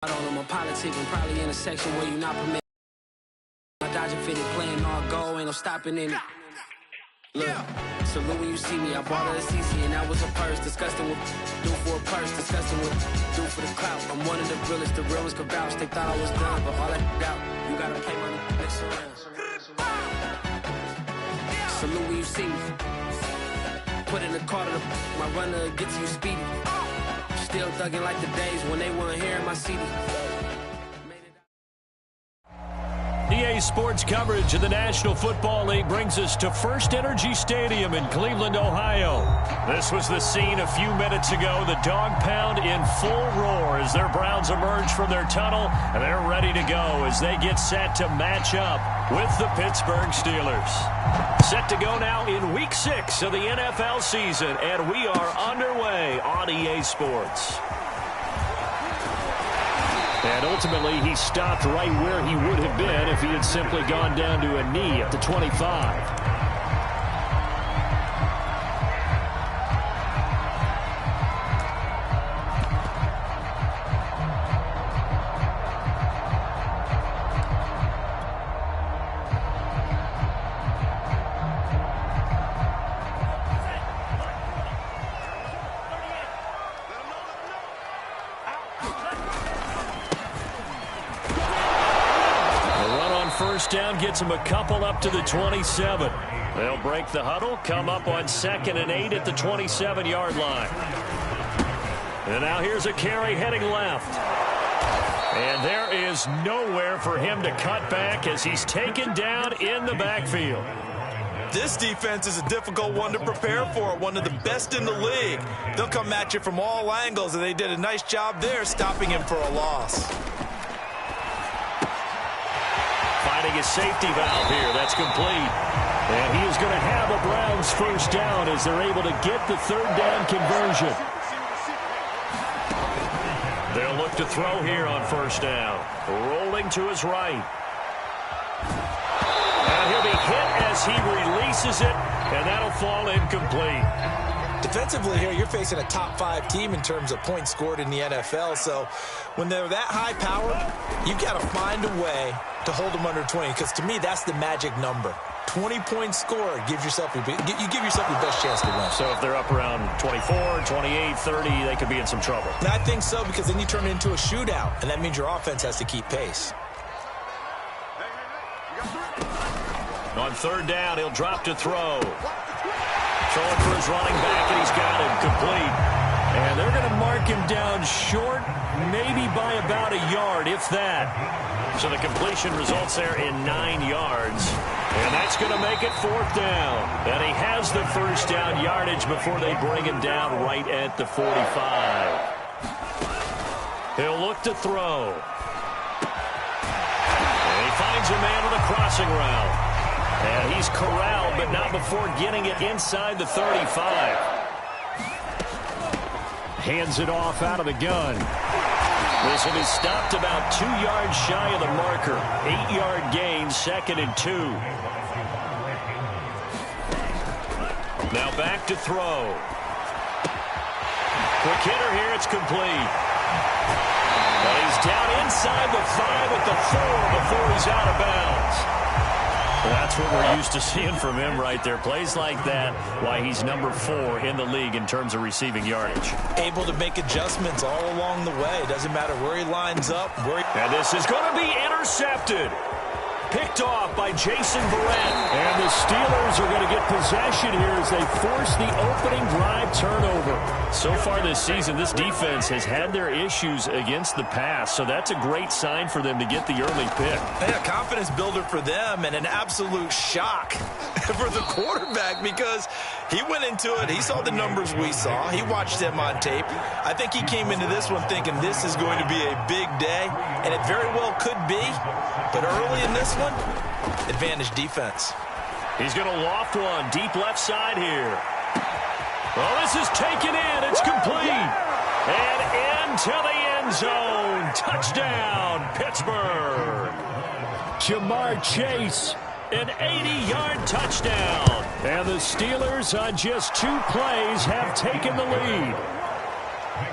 I'm a politic and probably in a section where you're not permitted. My Dodger fitted playing all go, ain't no stopping in it. Look, salute when you see me. I bought her a CC and that was a purse. Disgusting with do for a purse. Disgusting with do for the clout. I'm one of the realest, the realest could vouch. They thought I was done, but all that out. You gotta play my next around. Salute when you see me. Put in the car to my runner gets you speedy. Still thugging like the days when they weren't here in my CD. EA Sports coverage of the National Football League brings us to First Energy Stadium in Cleveland, Ohio. This was the scene a few minutes ago. The dog pound in full roar as their Browns emerge from their tunnel, and they're ready to go as they get set to match up with the Pittsburgh Steelers. Set to go now in Week 6 of the NFL season, and we are underway on EA Sports. And ultimately, he stopped right where he would have been if he had simply gone down to a knee at the 25. First down gets him a couple up to the 27. They'll break the huddle, come up on 2nd and 8 at the 27-yard line. And now here's a carry heading left. And there is nowhere for him to cut back as he's taken down in the backfield. This defense is a difficult one to prepare for, one of the best in the league. They'll come at you from all angles, and they did a nice job there stopping him for a loss. Finding his safety valve here. That's complete. And he is going to have a Browns first down as they're able to get the third down conversion. They'll look to throw here on first down. Rolling to his right. And he'll be hit as he releases it, and that'll fall incomplete. Defensively here, you're facing a top 5 team in terms of points scored in the NFL. So when they're that high powered, you've got to find a way to hold them under 20, because to me, that's the magic number. 20 points scored gives yourself you give yourself your best chance to win. So if they're up around 24, 28, 30, they could be in some trouble. And I think so, because then you turn it into a shootout, and that means your offense has to keep pace. On third down, he'll drop to throw. Throwing for his running back, and he's got him complete. And they're going to mark him down short, maybe by about a yard, if that. So the completion results there in 9 yards. And that's going to make it 4th down. And he has the first down yardage before they bring him down right at the 45. He'll look to throw. And he finds a man on the crossing route. And he's corralled, but not before getting it inside the 35. Hands it off out of the gun. This will be stopped about 2 yards shy of the marker. 8-yard gain, 2nd and 2. Now back to throw. Quick hitter here, it's complete. But he's down inside the 5 at the 4 before he's out of bounds. That's what we're used to seeing from him right there. Plays like that, why he's number 4 in the league in terms of receiving yardage. Able to make adjustments all along the way. Doesn't matter where he lines up. And this is going to be intercepted. Picked off by Jason Verrett. And the Steelers are going to get possession here as they force the opening drive turnover. So far this season, this defense has had their issues against the pass, so that's a great sign for them to get the early pick. And a confidence builder for them, and an absolute shock for the quarterback, because he went into it, he saw the numbers we saw, he watched them on tape. I think he came into this one thinking this is going to be a big day, and it very well could be, but early in this one, advantage defense. He's going to loft one deep left side here. Well, this is taken in. It's complete. And into the end zone. Touchdown, Pittsburgh. Jamar Chase, an 80-yard touchdown. And the Steelers on just 2 plays have taken the lead.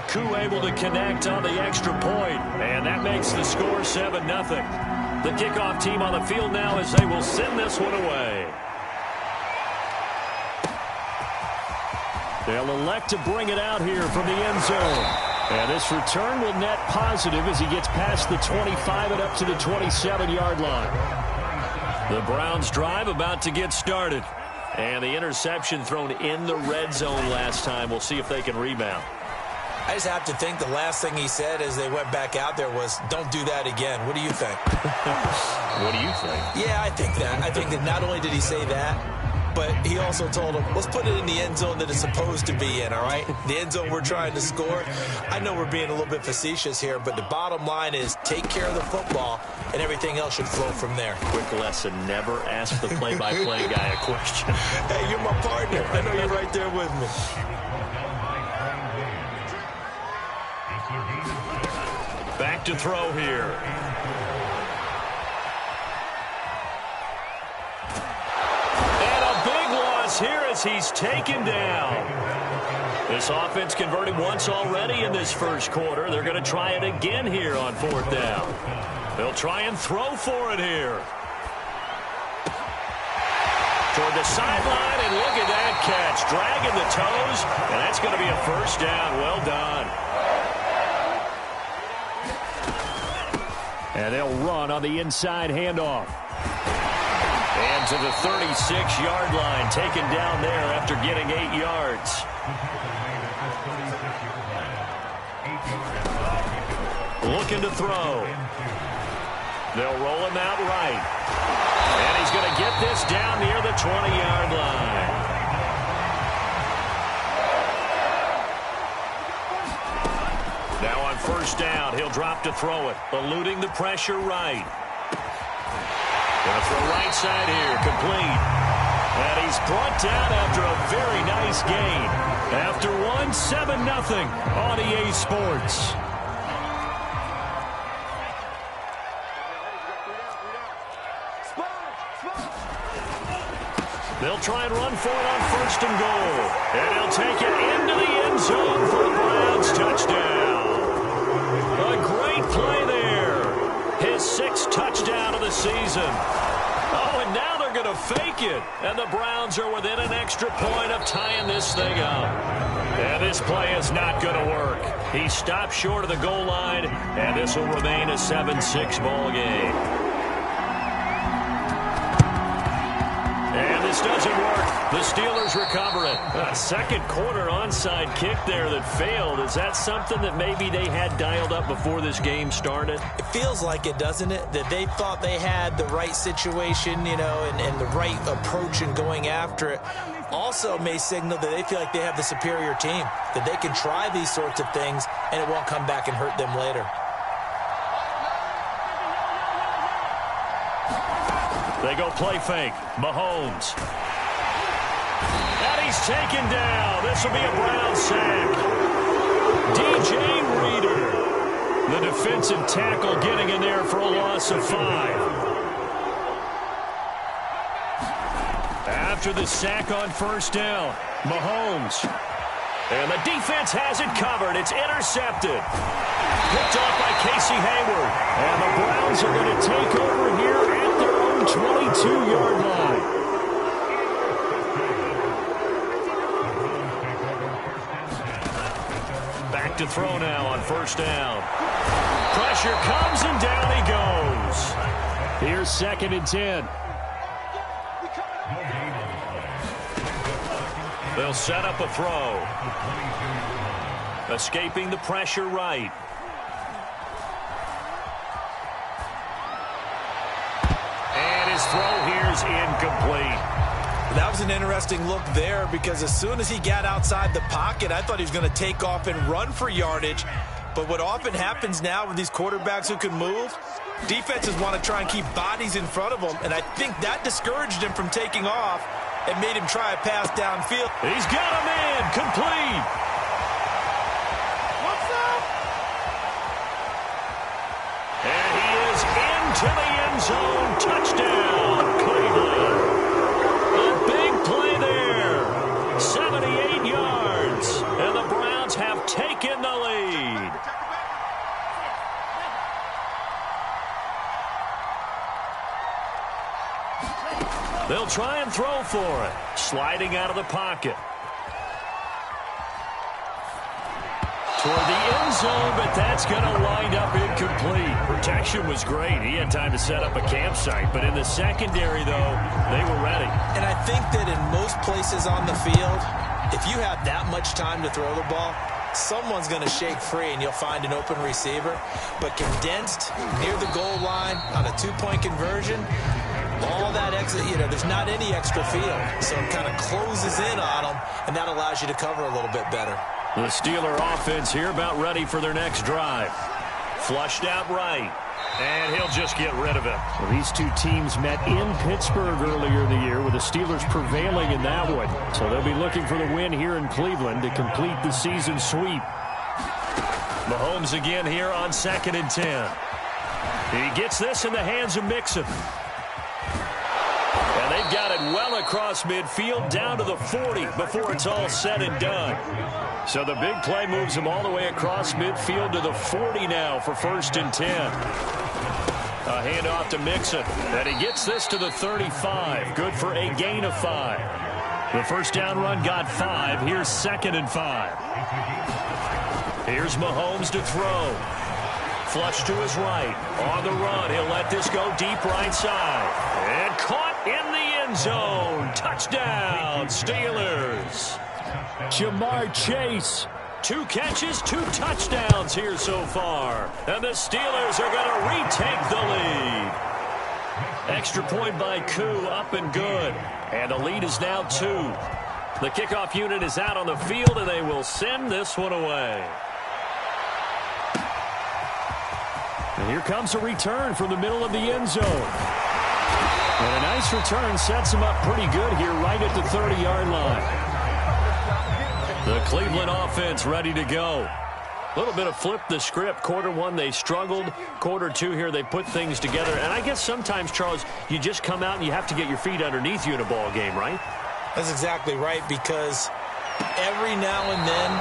Koo able to connect on the extra point, and that makes the score 7-0. The kickoff team on the field now as they will send this one away. They'll elect to bring it out here from the end zone. And this return will net positive as he gets past the 25 and up to the 27-yard line. The Browns drive about to get started. And the interception thrown in the red zone last time. We'll see if they can rebound. I just have to think the last thing he said as they went back out there was, don't do that again. What do you think? What do you think? Yeah, I think that. I think that not only did he say that, but he also told him, let's put it in the end zone that it's supposed to be in, all right? The end zone we're trying to score. I know we're being a little bit facetious here, but the bottom line is take care of the football, and everything else should flow from there. Quick lesson, never ask the play-by-play guy a question. Hey, you're my partner. I know you're right there with me. Back to throw here. And a big loss here as he's taken down. This offense converted once already in this first quarter. They're going to try it again here on fourth down. They'll try and throw for it here. Toward the sideline, and look at that catch. Dragging the toes, and that's going to be a first down. Well done. And they'll run on the inside handoff. And to the 36-yard line, taken down there after getting 8 yards. Looking to throw. They'll roll him out right. And he's going to get this down near the 20-yard line. Now on first down, he'll drop to throw it, eluding the pressure right. Going to throw right side here, complete. And he's brought down after a very nice gain. After one, 7-0 on EA Sports. They'll try and run for it on first and goal. And he'll take it into the end zone for a Browns touchdown. A great play there. His 6th touchdown of the season. Oh, and now they're going to fake it. And the Browns are within an extra point of tying this thing up. And this play is not going to work. He stopped short of the goal line, and this will remain a 7-6 ball game. And this doesn't work. The Steelers recover it. A second quarter onside kick there that failed. Is that something that maybe they had dialed up before this game started? It feels like it, doesn't it? That they thought they had the right situation, you know, and the right approach in going after it. Also may signal that they feel like they have the superior team, that they can try these sorts of things and it won't come back and hurt them later. They go play fake. Mahomes. And he's taken down. This will be a Brown sack. DJ Reader. The defensive tackle getting in there for a loss of 5. After the sack on first down, Mahomes. And the defense has it covered. It's intercepted. Picked off by Casey Hayward. And the Browns are going to take over here at their own 22-yard line. Back to throw now on first down. Pressure comes and down he goes. Here's 2nd and 10. They'll set up a throw. Escaping the pressure right. And his throw here's incomplete. That was an interesting look there because as soon as he got outside the pocket, I thought he was going to take off and run for yardage. But what often happens now with these quarterbacks who can move, defenses want to try and keep bodies in front of them, and I think that discouraged him from taking off and made him try a pass downfield. He's got a man, complete. What's up? And he is into the end zone. Touchdown, Cleveland. A big play there. 78 yards. And the Browns have taken the lead. They'll try and throw for it. Sliding out of the pocket. Toward the end zone, but that's going to wind up incomplete. Protection was great. He had time to set up a campsite. But in the secondary, though, they were ready. And I think that in most places on the field, if you have that much time to throw the ball, someone's going to shake free and you'll find an open receiver. But condensed near the goal line on a two-point conversion, all that exit, there's not any extra field. So it kind of closes in on them, and that allows you to cover a little bit better. The Steeler offense here about ready for their next drive. Flushed out right. And he'll just get rid of it. Well, these two teams met in Pittsburgh earlier in the year, with the Steelers prevailing in that one. So they'll be looking for the win here in Cleveland to complete the season sweep. Mahomes again here on 2nd and 10. He gets this in the hands of Mixon. And they've got it well across midfield down to the 40 before it's all said and done. So the big play moves him all the way across midfield to the 40 now for 1st and 10. A handoff to Mixon. And he gets this to the 35. Good for a gain of 5. The first down run got 5. Here's 2nd and 5. Here's Mahomes to throw. Flush to his right. On the run. He'll let this go deep right side. And caught in the end zone. Touchdown, Steelers. Jamar Chase. 2 catches, 2 touchdowns here so far. And the Steelers are going to retake the lead. Extra point by Koo, up and good. And the lead is now 2. The kickoff unit is out on the field, and they will send this one away. And here comes a return from the middle of the end zone. And a nice return sets him up pretty good here right at the 30-yard line. The Cleveland offense ready to go. A little bit of flip the script. Quarter 1, they struggled. Quarter 2 here, they put things together. And I guess sometimes, Charles, you just come out and you have to get your feet underneath you in a ball game, right? That's exactly right, because every now and then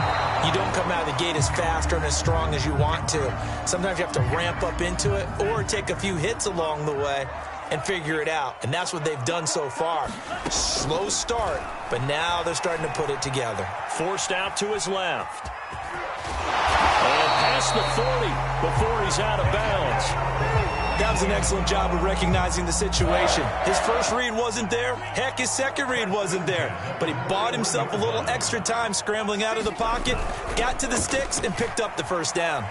you don't come out of the gate as fast or as strong as you want to. Sometimes you have to ramp up into it or take a few hits along the way and figure it out. And that's what they've done so far. Slow start, but now they're starting to put it together. Forced out to his left. And past the 40 before he's out of bounds. That was an excellent job of recognizing the situation. His first read wasn't there. Heck, his second read wasn't there. But he bought himself a little extra time scrambling out of the pocket, got to the sticks, and picked up the first down.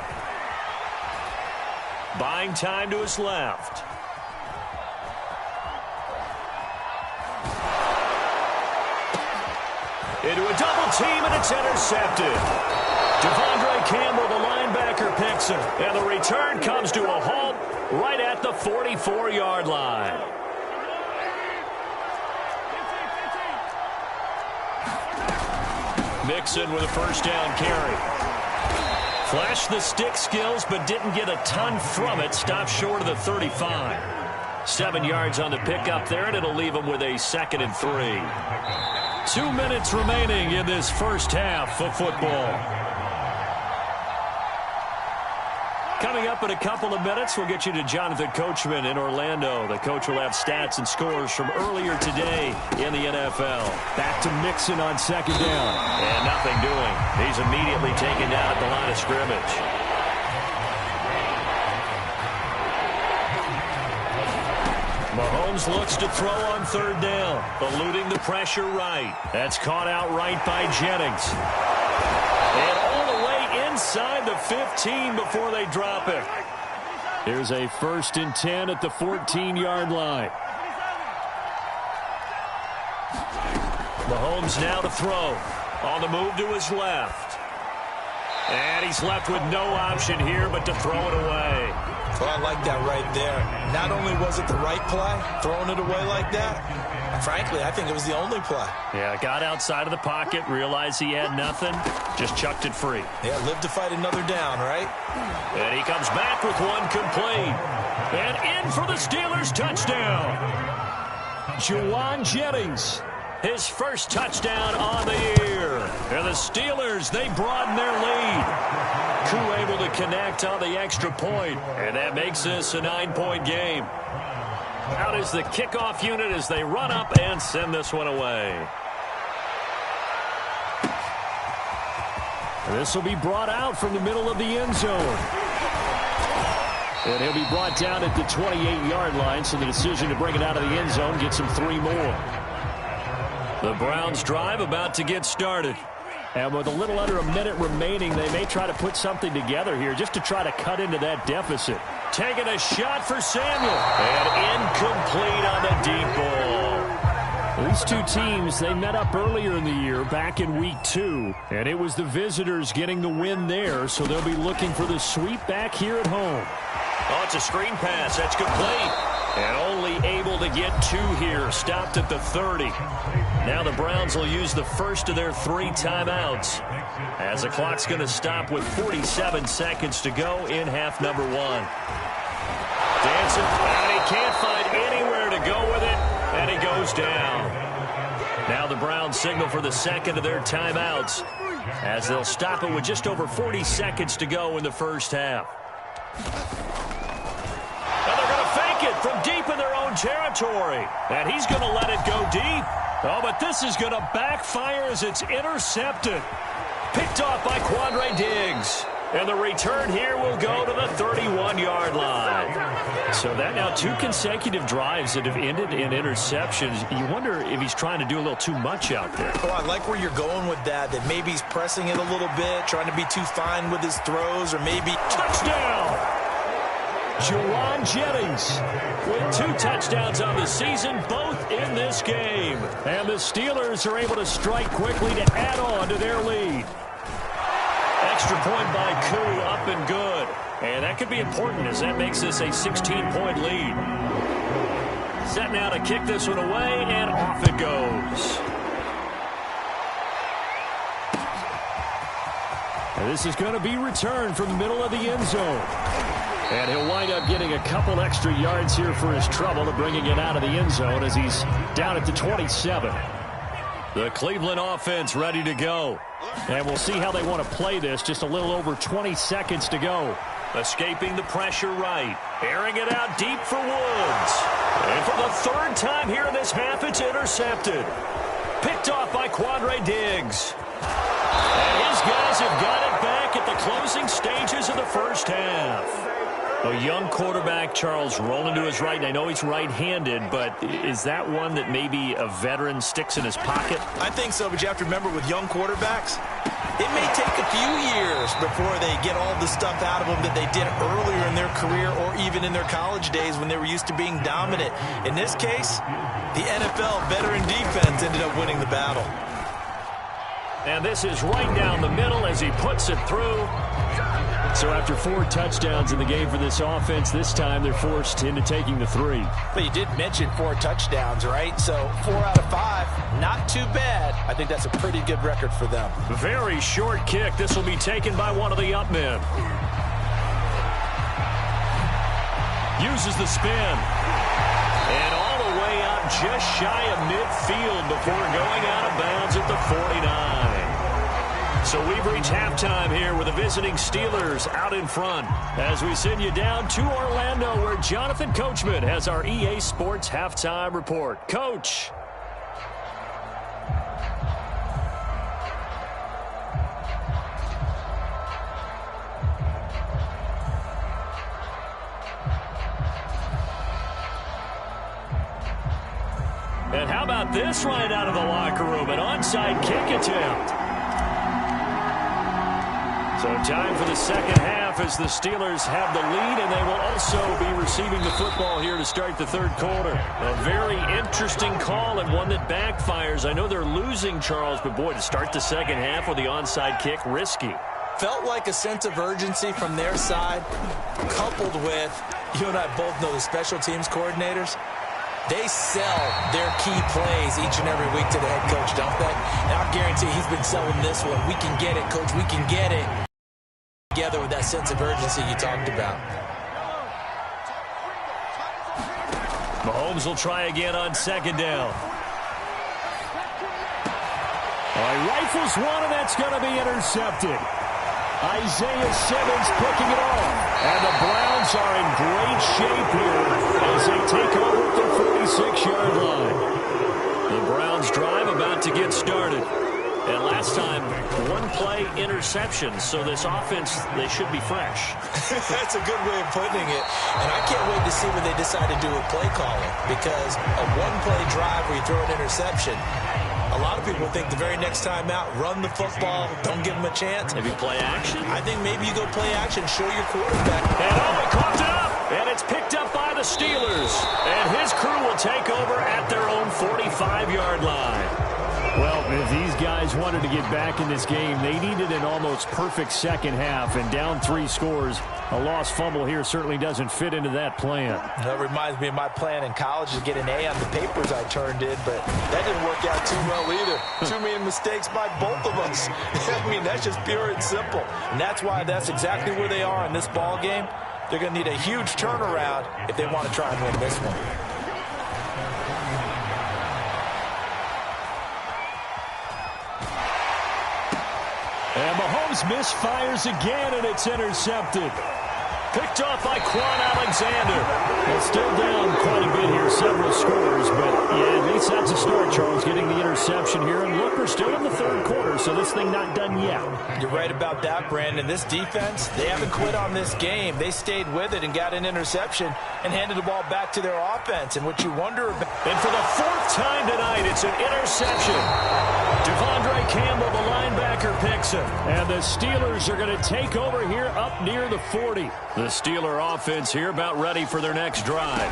Buying time to his left. Into a double team, and it's intercepted. Devondre Campbell, the linebacker, picks him. And the return comes to a halt right at the 44-yard line. Mixon with a first down carry. Flashed the stick skills, but didn't get a ton from it. Stopped short of the 35. 7 yards on the pickup there, and it'll leave him with a 2nd and 3. 2 minutes remaining in this first half of football. Coming up in a couple of minutes, we'll get you to Jonathan Coachman in Orlando. The coach will have stats and scores from earlier today in the NFL. Back to Mixon on 2nd down. And nothing doing. He's immediately taken down at the line of scrimmage. Mahomes looks to throw on 3rd down, eluding the pressure right. That's caught out right by Jennings. And all the way inside the 15 before they drop it. Here's a 1st and 10 at the 14-yard line. Mahomes now to throw. On the move to his left. And he's left with no option here but to throw it away. Well, I like that right there. Not only was it the right play, throwing it away like that, frankly, I think it was the only play. Yeah, got outside of the pocket, realized he had nothing, just chucked it free. Yeah, live to fight another down, right? And he comes back with one complete. And in for the Steelers touchdown. Juwan Jennings, his first touchdown on the year. And the Steelers, they broaden their lead. Koo able to connect on the extra point, and that makes this a 9-point game. Out is the kickoff unit as they run up and send this one away. This will be brought out from the middle of the end zone. And he'll be brought down at the 28-yard line, so the decision to bring it out of the end zone gets him 3 more. The Browns drive about to get started. And with a little under a minute remaining, they may try to put something together here just to try to cut into that deficit. Taking a shot for Samuel. And incomplete on the deep ball. These two teams, they met up earlier in the year, back in week 2. And it was the visitors getting the win there, so they'll be looking for the sweep back here at home. Oh, it's a screen pass. That's complete. And only able to get 2 here. Stopped at the 30. Now the Browns will use the first of their 3 timeouts, as the clock's going to stop with 47 seconds to go in half number 1. Dancing, and he can't find anywhere to go with it, and he goes down. Now the Browns signal for the second of their timeouts, as they'll stop it with just over 40 seconds to go in the first half. And they're going to fake it from deep in their own territory, and he's going to let it go deep. Oh, but this is going to backfire as it's intercepted. Picked off by Quandre Diggs. And the return here will go to the 31-yard line. So that now 2 consecutive drives that have ended in interceptions. You wonder if he's trying to do a little too much out there. Oh, I like where you're going with that maybe he's pressing it a little bit, trying to be too fine with his throws, or maybe... Touchdown! Jauan Jennings with 2 touchdowns on the season, both in this game. And the Steelers are able to strike quickly to add on to their lead. Extra point by Koo, up and good. And that could be important as that makes this a 16-point lead. Set now to kick this one away, and off it goes. And this is going to be returned from the middle of the end zone. And he'll wind up getting a couple extra yards here for his trouble to bringing it out of the end zone as he's down at the 27. The Cleveland offense ready to go. And we'll see how they want to play this. Just a little over 20 seconds to go. Escaping the pressure right. Airing it out deep for Woods. And for the 3rd time here in this half, it's intercepted. Picked off by Quandre Diggs. And his guys have got it back at the closing stages of the first half. A young quarterback, Charles, rolling to his right. And I know he's right-handed, but is that one that maybe a veteran sticks in his pocket? I think so, but you have to remember with young quarterbacks, it may take a few years before they get all the stuff out of them that they did earlier in their career or even in their college days when they were used to being dominant. In this case, the NFL veteran defense ended up winning the battle. And this is right down the middle as he puts it through. So after 4 touchdowns in the game for this offense, this time they're forced into taking the 3. But you did mention 4 touchdowns, right? So 4 out of 5, not too bad. I think that's a pretty good record for them. Very short kick. This will be taken by one of the up men. Uses the spin. And all the way out just shy of midfield before going out of bounds at the 49. So we've reached halftime here with the visiting Steelers out in front as we send you down to Orlando where Jonathan Coachman has our EA Sports Halftime Report. Coach. And how about this right out of the locker room? An onside kick attempt. So time for the second half as the Steelers have the lead, and they will also be receiving the football here to start the 3rd quarter. A very interesting call and one that backfires. I know they're losing, Charles, but boy, to start the second half with the onside kick, risky. Felt like a sense of urgency from their side, coupled with, you and I both know the special teams coordinators. They sell their key plays each and every week to the head coach, don't they? And I guarantee he's been selling this one. We can get it, coach. We can get it. Together with that sense of urgency you talked about. Mahomes will try again on 2nd down. All right, rifles one, and that's going to be intercepted. Isaiah Simmons picking it off. And the Browns are in great shape here as they take over 36-yard line. The Browns drive about to get started. And last time, one-play interception, so this offense, they should be fresh. That's a good way of putting it. And I can't wait to see what they decide to do with play calling, because a one-play drive where you throw an interception, a lot of people think the very next time out, run the football, don't give them a chance. Maybe play action? I think maybe you go play action, show your quarterback. And he coughed it up, and it's picked up by the Steelers. And his crew will take over at their own 45-yard line. Well, if these guys wanted to get back in this game, they needed an almost perfect second half, and down 3 scores. A lost fumble here certainly doesn't fit into that plan. That reminds me of my plan in college to get an A on the papers I turned in, but that didn't work out too well either. Too many mistakes by both of us. I mean, that's just pure and simple. And that's why that's exactly where they are in this ball game. They're going to need a huge turnaround if they want to try and win this one. And Mahomes misfires again, and it's intercepted. Picked off by Quan Alexander. Well, still down quite a bit here, several scores, but yeah, at least that's a start, Charles, getting the interception here. And look, we're still in the third quarter, so this thing not done yet. You're right about that, Brandon. This defense, they haven't quit on this game. They stayed with it and got an interception and handed the ball back to their offense. And what you wonder about... And for the 4th time tonight, it's an interception. Devondre Campbell, the linebacker, picks it. And the Steelers are going to take over here up near the 40. The Steeler offense here about ready for their next drive.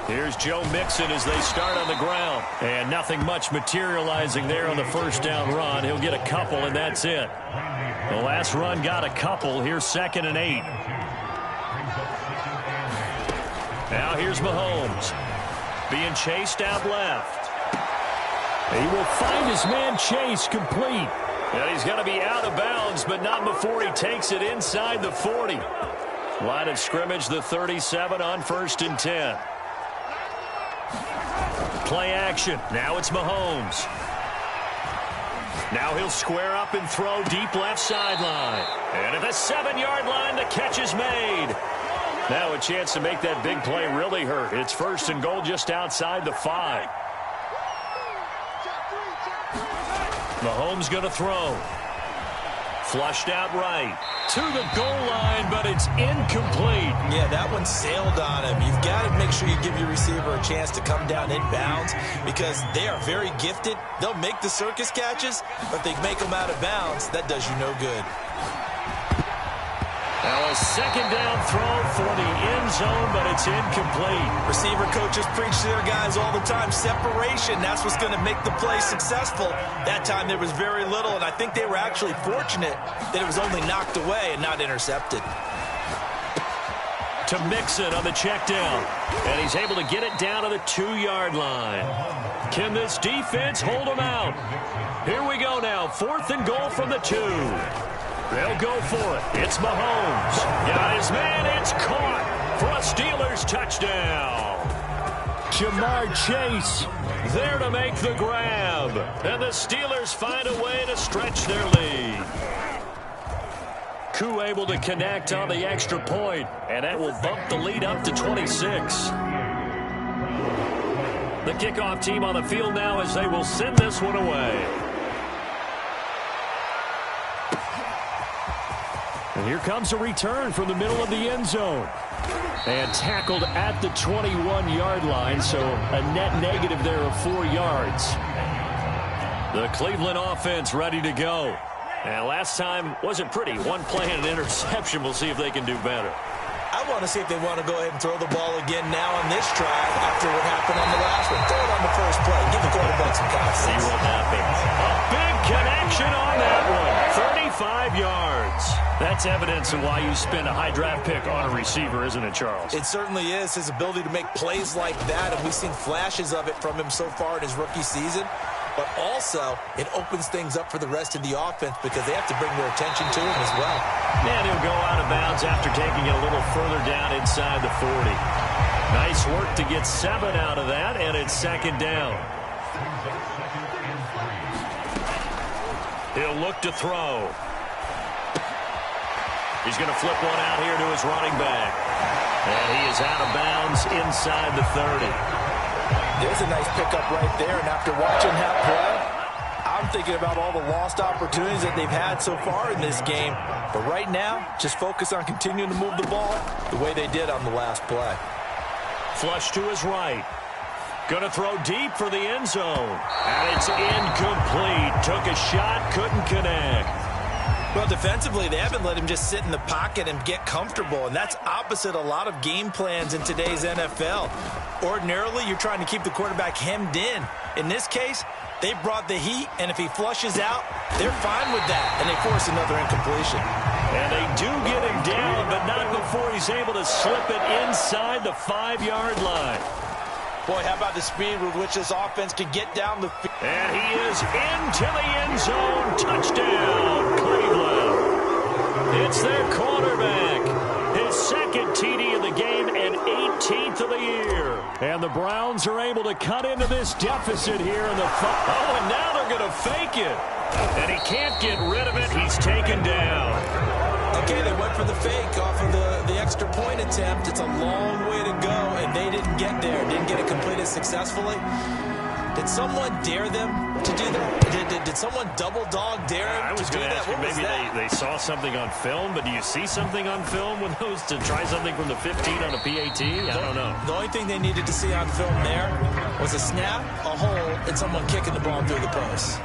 Here's Joe Mixon as they start on the ground. And nothing much materializing there on the first down run. He'll get a couple, and that's it. The last run got a couple. Here's 2nd and 8. Now here's Mahomes. Being chased out left. He will find his man Chase complete. And he's going to be out of bounds, but not before he takes it inside the 40. Line of scrimmage, the 37 on 1st and 10. Play action. Now it's Mahomes. Now he'll square up and throw deep left sideline. And at the 7-yard line, the catch is made. Now a chance to make that big play really hurt. It's 1st and goal just outside the 5. Mahomes going to throw. Flushed out right. To the goal line, but it's incomplete. Yeah, that one sailed on him. You've got to make sure you give your receiver a chance to come down inbounds because they are very gifted. They'll make the circus catches, but if they make them out of bounds, that does you no good. Now a 2nd down throw for the end zone, but it's incomplete. Receiver coaches preach to their guys all the time. Separation, that's what's going to make the play successful. That time there was very little, and I think they were actually fortunate that it was only knocked away and not intercepted. To Mixon on the check down, and he's able to get it down to the 2-yard line. Can this defense hold him out? Here we go now, 4th and goal from the 2. They'll go for it. It's Mahomes. Got his man. It's caught for a Steelers touchdown. Jamar Chase there to make the grab. And the Steelers find a way to stretch their lead. Koo able to connect on the extra point, and that will bump the lead up to 26. The kickoff team on the field now as they will send this one away. And here comes a return from the middle of the end zone. And tackled at the 21-yard line, so a net negative there of 4 yards. The Cleveland offense ready to go. And last time wasn't pretty. One play and an interception. We'll see if they can do better. I want to see if they want to go ahead and throw the ball again now on this drive after what happened on the last one. Throw it on the first play. Give the quarterback some confidence. See what happens. A big connection on that one. 35 yards. That's evidence of why you spend a high draft pick on a receiver, isn't it, Charles? It certainly is. His ability to make plays like that, and we've seen flashes of it from him so far in his rookie season. But also, it opens things up for the rest of the offense because they have to bring their attention to him as well. And he'll go out of bounds after taking it a little further down inside the 40. Nice work to get 7 out of that, and it's 2nd down. He'll look to throw. He's going to flip one out here to his running back. And he is out of bounds inside the 30. There's a nice pickup right there, and after watching that play, I'm thinking about all the lost opportunities that they've had so far in this game. But right now, just focus on continuing to move the ball the way they did on the last play. Flush to his right. Going to throw deep for the end zone. And it's incomplete. Took a shot, couldn't connect. Well, defensively, they haven't let him just sit in the pocket and get comfortable, and that's opposite a lot of game plans in today's NFL. Ordinarily, you're trying to keep the quarterback hemmed in. In this case, they brought the heat, and if he flushes out, they're fine with that, and they force another incompletion. And they do get him down, but not before he's able to slip it inside the 5-yard line. Boy, how about the speed with which this offense could get down the field. And he is into the end zone. Touchdown, Cleveland. It's their quarterback. His second TD of the game and 18th of the year. And the Browns are able to cut into this deficit here in the Oh, and now they're going to fake it. And he can't get rid of it. He's taken down. Okay, they went for the fake off of the extra point attempt. It's a long way to go, and they didn't get there. Didn't get it completed successfully. Did someone dare them to do that? Did someone double dog dare him I was to do going to that? ask you, maybe they saw something on film, but do you see something on film with those to try something from the 15 on a PAT? I don't know. The only thing they needed to see on film there was a snap, a hole, and someone kicking the ball through the post.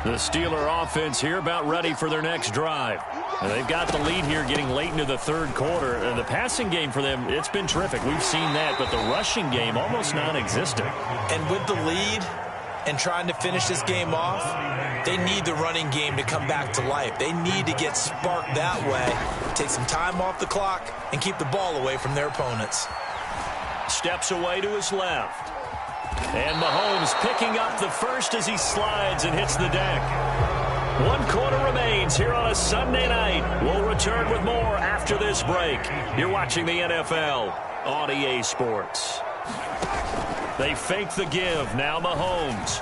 The Steeler offense here about ready for their next drive. And they've got the lead here getting late into the third quarter. And the passing game for them, it's been terrific. We've seen that, but the rushing game almost non-existent. And with the lead and trying to finish this game off, they need the running game to come back to life. They need to get sparked that way, take some time off the clock, and keep the ball away from their opponents. Steps away to his left. And Mahomes picking up the first as he slides and hits the deck. 1 quarter remains here on a Sunday night. We'll return with more after this break. You're watching the NFL on EA Sports. They fake the give. Now Mahomes.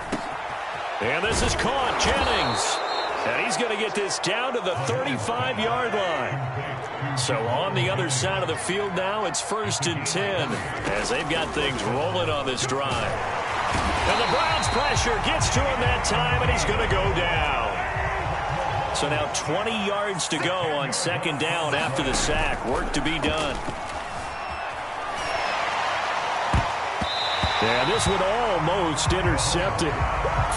And this is caught. Jennings. And he's going to get this down to the 35-yard line. So on the other side of the field now, it's 1st and 10 as they've got things rolling on this drive. And the Browns pressure gets to him that time, and he's going to go down. So now 20 yards to go on 2nd down after the sack. Work to be done. And this one almost intercepted.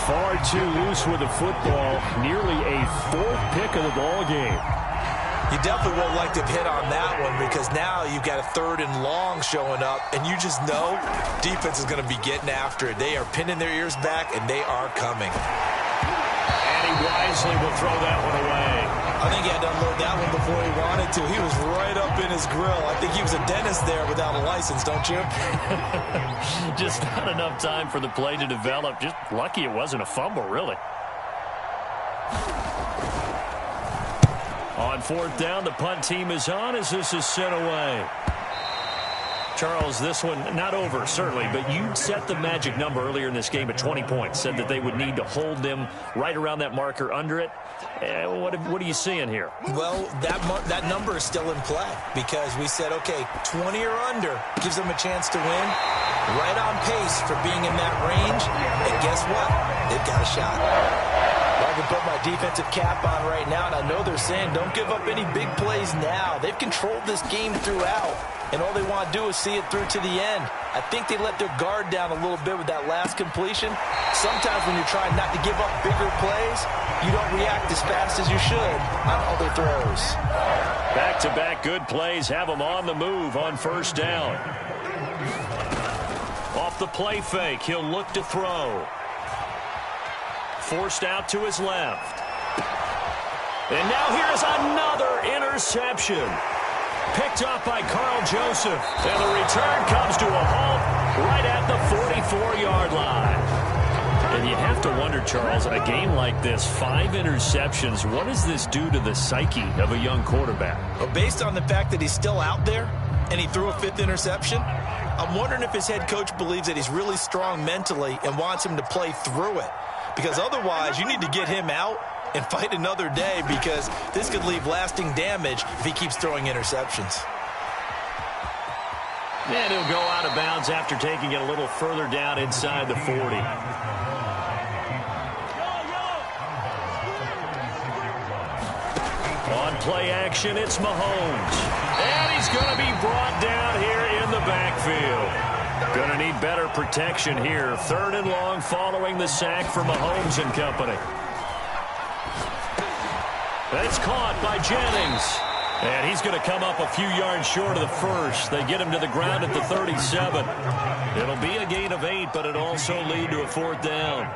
Far too loose with the football. Nearly a 4th pick of the ball game. You definitely won't like to hit on that one because now you've got a 3rd and long showing up, and you just know defense is going to be getting after it. They are pinning their ears back, and they are coming. And he wisely will throw that one away. I think he had to unload that one before he wanted to. He was right up in his grill. I think he was a dentist there without a license, don't you? Just not enough time for the play to develop. Just lucky it wasn't a fumble, really. On 4th down, the punt team is on as this is sent away. Charles, this one not over, certainly, but you set the magic number earlier in this game at 20 points. Said that they would need to hold them right around that marker under it. What are you seeing here? Well, that number is still in play because we said, okay, 20 or under gives them a chance to win. Right on pace for being in that range. And guess what? They've got a shot. I can put my defensive cap on right now, and I know they're saying don't give up any big plays now. They've controlled this game throughout, and all they want to do is see it through to the end. I think they let their guard down a little bit with that last completion. Sometimes when you're trying not to give up bigger plays, you don't react as fast as you should on other throws. Back-to-back good plays have them on the move on 1st down. Off the play fake, he'll look to throw. Forced out to his left. And now here's another interception. Picked up by Carl Joseph. And the return comes to a halt right at the 44-yard line. And you have to wonder, Charles, a game like this, 5 interceptions, what does this do to the psyche of a young quarterback? Well, based on the fact that he's still out there and he threw a 5th interception, I'm wondering if his head coach believes that he's really strong mentally and wants him to play through it. Because otherwise, you need to get him out and fight another day because this could leave lasting damage if he keeps throwing interceptions. And he'll go out of bounds after taking it a little further down inside the 40. On play action, it's Mahomes. And he's going to be brought down here in the backfield. Going to need better protection here. 3rd and long following the sack for Mahomes and company. That's caught by Jennings. And he's going to come up a few yards short of the first. They get him to the ground at the 37. It'll be a gain of 8, but it'll also lead to a 4th down.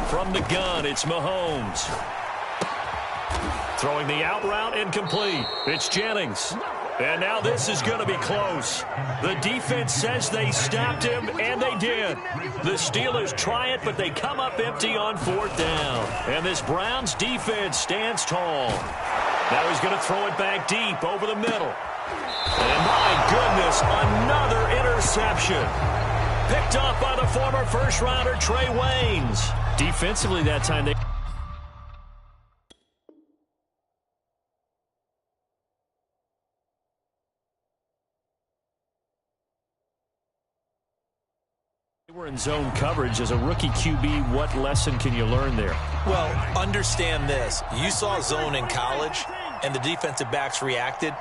From the gun, it's Mahomes. Throwing the out route incomplete. It's Jennings. And now this is going to be close. The defense says they stopped him, and they did. The Steelers try it, but they come up empty on 4th down. And this Browns defense stands tall. Now he's going to throw it back deep over the middle. And my goodness, another interception. Picked up by the former first-rounder Trey Waynes. Defensively that time, they were in zone coverage. As a rookie QB, what lesson can you learn there? Well, understand this. You saw zone in college, and the defensive backs reacted,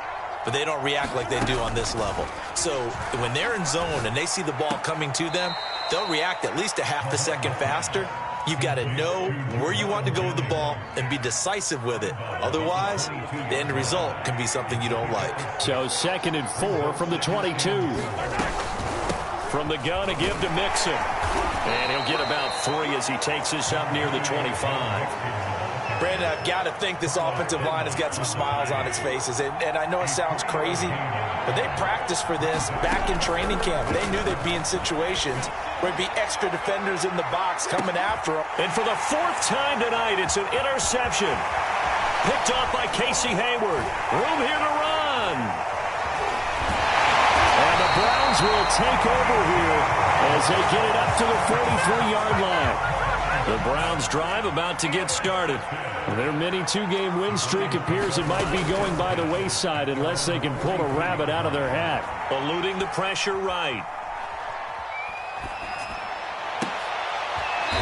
but they don't react like they do on this level. So when they're in zone and they see the ball coming to them, they'll react at least a half a second faster. You've got to know where you want to go with the ball and be decisive with it. Otherwise, the end result can be something you don't like. So 2nd and 4 from the 22. From the gun, a give to Mixon. And he'll get about 3 as he takes this up near the 25. Brandon, I've got to think this offensive line has got some smiles on its faces. And I know it sounds crazy, but they practiced for this back in training camp. They knew they'd be in situations where there'd be extra defenders in the box coming after them. And for the 4th time tonight, it's an interception. Picked up by Casey Hayward. Room here to run. And the Browns will take over here as they get it up to the 43-yard line. The Browns drive about to get started. Their mini 2-game win streak appears it might be going by the wayside unless they can pull a rabbit out of their hat. Eluding the pressure right.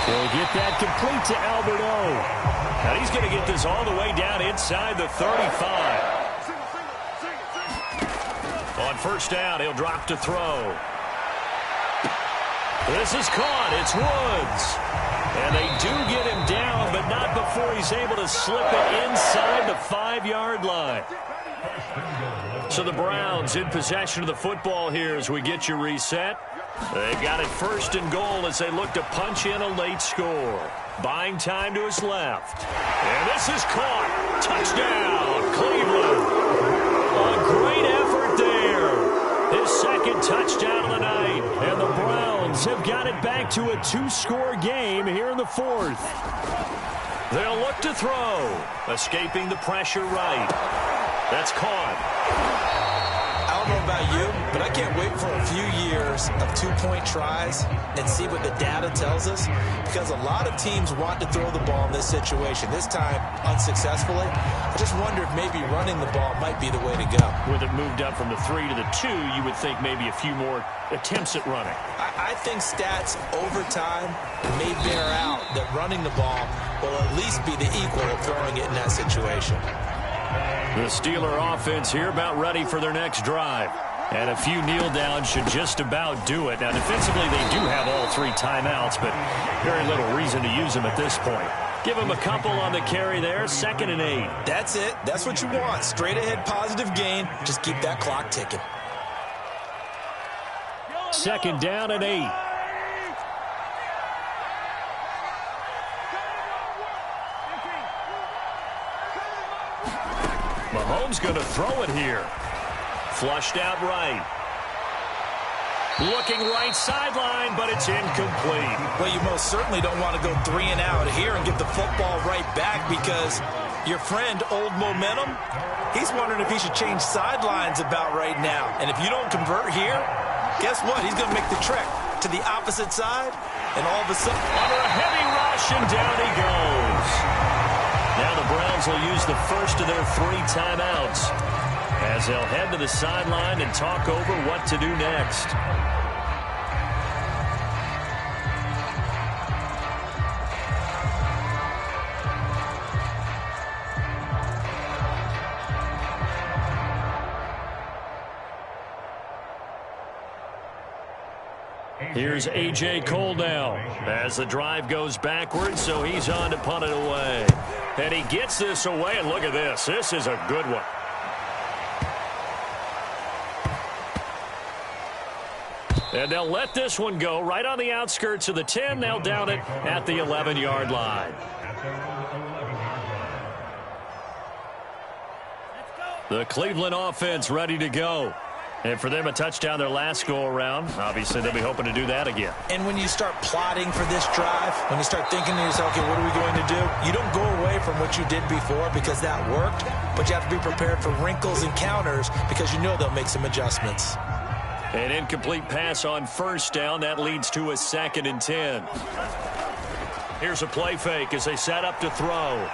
They'll get that complete to Albert O. Now he's going to get this all the way down inside the 35. On 1st down, he'll drop to throw. This is caught. It's Woods. And they do get him down, but not before he's able to slip it inside the 5-yard line. So the Browns in possession of the football here as we get you reset. They've got it 1st and goal as they look to punch in a late score. Buying time to his left. And this is caught. Touchdown, Cleveland. A great effort there. His 2nd touchdown of the night. And the Browns have got it back to a 2-score game here in the 4th. They'll look to throw. Escaping the pressure right. That's caught. I don't know about you, but I can't wait for a few years of 2-point tries and see what the data tells us, because a lot of teams want to throw the ball in this situation. This time, unsuccessfully. I just wonder if maybe running the ball might be the way to go. With it moved up from the 3 to the 2, you would think maybe a few more attempts at running. I think stats over time may bear out that running the ball will at least be the equal of throwing it in that situation. The Steeler offense here about ready for their next drive. And a few kneel downs should just about do it. Now, defensively, they do have all 3 timeouts, but very little reason to use them at this point. Give them a couple on the carry there, 2nd and 8. That's it. That's what you want. Straight ahead positive gain. Just keep that clock ticking. 2nd down and 8. Mahomes going to throw it here. Flushed out right. Looking right sideline, but it's incomplete. Well, you most certainly don't want to go 3 and out here and get the football right back, because your friend, Old Momentum, he's wondering if he should change sidelines about right now. And if you don't convert here, guess what? He's going to make the trek to the opposite side, and all of a sudden, under a heavy rush, and down he goes. Now the Browns will use the first of their 3 timeouts as they'll head to the sideline and talk over what to do next. Here's A.J. Cole now as the drive goes backwards, so he's on to punt it away. And he gets this away, and look at this. This is a good one. And they'll let this one go right on the outskirts of the 10. They'll down it at the 11-yard line. The Cleveland offense ready to go. And for them, a touchdown their last go-around. Obviously, they'll be hoping to do that again. And when you start plotting for this drive, when you start thinking to yourself, okay, what are we going to do? You don't go away from what you did before because that worked, but you have to be prepared for wrinkles and counters because you know they'll make some adjustments. An incomplete pass on first down. That leads to a 2nd and 10. Here's a play fake as they set up to throw.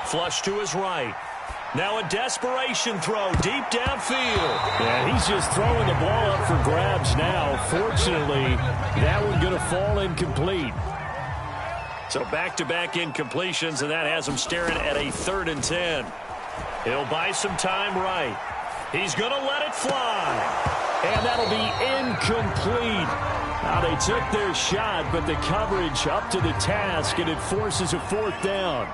Flush to his right. Now a desperation throw deep downfield. Yeah, he's just throwing the ball up for grabs now. Fortunately, that one going to fall incomplete. So back-to-back incompletions, and that has him staring at a 3rd and 10. He'll buy some time right. He's going to let it fly. And that'll be incomplete. Now they took their shot, but the coverage up to the task, and it forces a 4th down.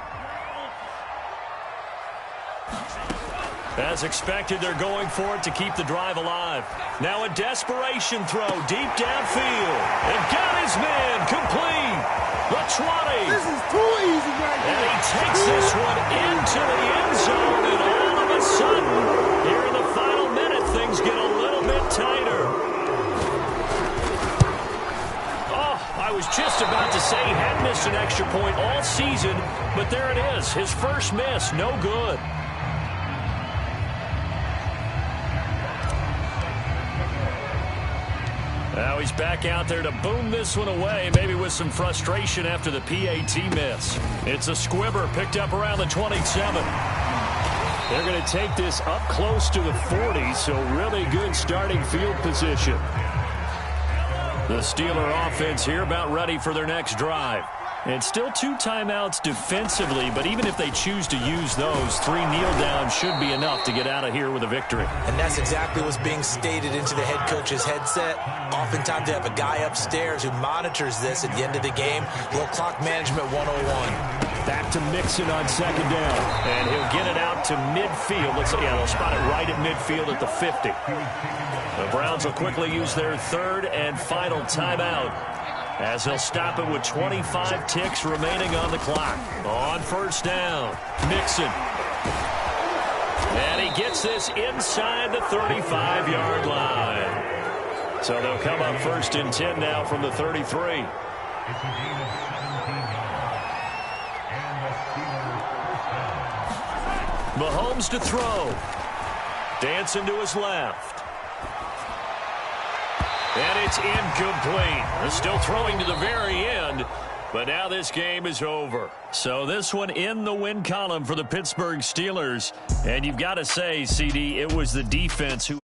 As expected, they're going for it to keep the drive alive. Now a desperation throw deep downfield. And got his man complete. The 20. This is too easy right And here. he takes this one into the end zone. And all of a sudden, here in the final minute, things get a little bit tighter. Oh, I was just about to say he hadn't missed an extra point all season. But there it is. His first miss, no good. Now he's back out there to boom this one away, maybe with some frustration after the PAT miss. It's a squibber picked up around the 27. They're going to take this up close to the 40, so really good starting field position. The Steeler offense here about ready for their next drive. And still 2 timeouts defensively, but even if they choose to use those, 3 kneel downs should be enough to get out of here with a victory. And that's exactly what's being stated into the head coach's headset. Oftentimes they have a guy upstairs who monitors this at the end of the game. Little clock management 101. Back to Mixon on 2nd down. And he'll get it out to midfield. They'll spot it right at midfield at the 50. The Browns will quickly use their 3rd and final timeout, as they'll stop it with 25 ticks remaining on the clock. On first down, Mixon. And he gets this inside the 35-yard line. So they'll come up 1st and 10 now from the 33. Mahomes to throw. Dancing to his left. And it's incomplete. They're still throwing to the very end, but now this game is over. So this one in the win column for the Pittsburgh Steelers. And you've got to say, CD, it was the defense who